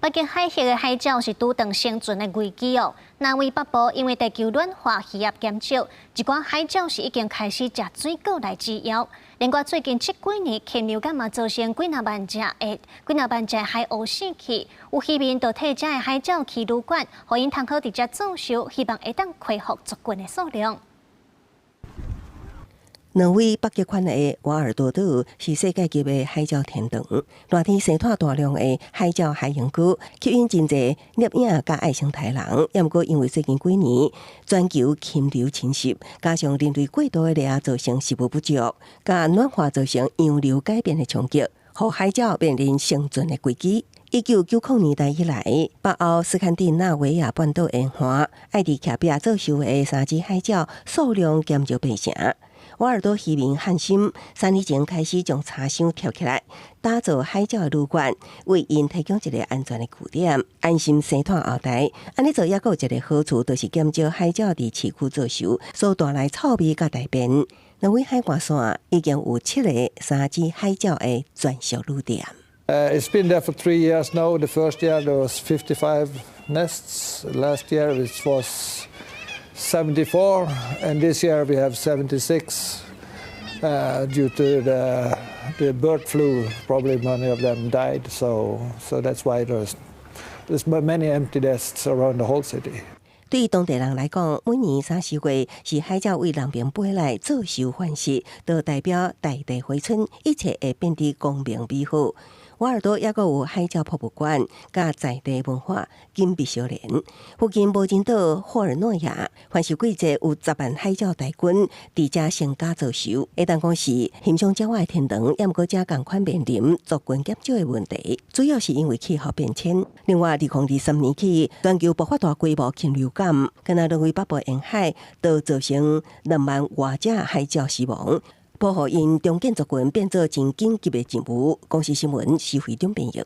北京海峡的海鸟是拄当生存的危机哦。南纬北部因为地球暖化、气压减少，一寡海鸟是已经开始食水果来滋养。另外，最近这几年禽流感嘛造成几若万只海鸥死去，有渔民就替这海鸟起旅馆，互因通好伫遮做寿，希望会当恢复族群的数量。 两位北极圈的瓦尔多岛是世界级的海鸟天堂，热天生态大量的海鸟海洋区，吸引真侪摄影甲爱生态人。也毋过因为最近几年全球禽流侵袭，加上人类过度的掠造成食物不足，甲暖化造成洋流改变的冲击，互海鸟面临生存的危机。 1990年代以来，北欧斯堪的纳维亚半岛沿岸爱伫徛壁做寿的3只海鸟数量减少8成。 瓦尔多渔民汉心3年前开始将茶箱跳起来，打造海鸟的旅馆，为因提供一个安全的据点。安心生态后台，安尼做也有一个好处，就是减少海鸟伫市区做寿所带来臭味甲大便。两位海岸线已经有7个3只海鸟的专属旅店。 It's been there for 3 years now. The first year there was 55 nests. Last year it was 74, and this year we have 76 due to the bird flu. Probably many of them died, so that's why there's many empty nests around the whole city. 对于当地人来讲，每年3、4月是海鸟为人民飞来做寿欢喜，就代表大地回春，一切会变得公平美好。 瓦尔多也有海鸟博物馆，甲在地文化紧密相连。附近无人岛霍尔诺亚，凡是季节有10万海鸟大军伫遮成家做寿，会当讲是欣赏鸟的天堂。也毋过遮共款面临族群减少的问题，主要是因为气候变迁。另外，2023年起，全球爆发大规模禽流感，敢若两位北部沿海都造成2万多只海鸟死亡。 保护因中建族群变做真紧急的任务。公司新闻，是会中编译。